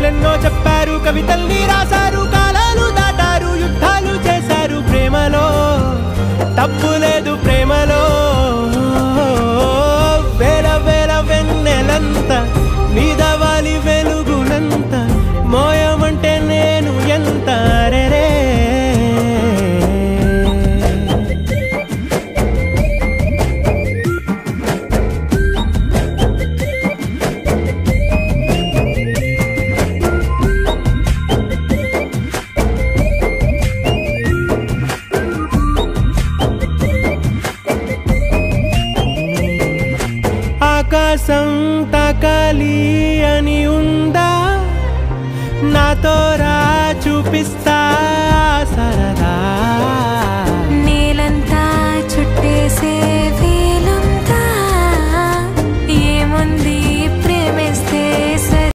కథలెన్నో చెప్పారు, కవితల్ని రాశారు, కాలాలు దాటారు, యుద్ధాలు చేశారు. ప్రేమలో తప్పు లేదు, ప్రేమలో వేల వేల వెన్నెలంత నీదవాలి వెలుగునంత మోయమంటే నేను ఎంత రే. ఆకాశం తాకాలి అని ఉందా, నాతో రా చూపిస్తా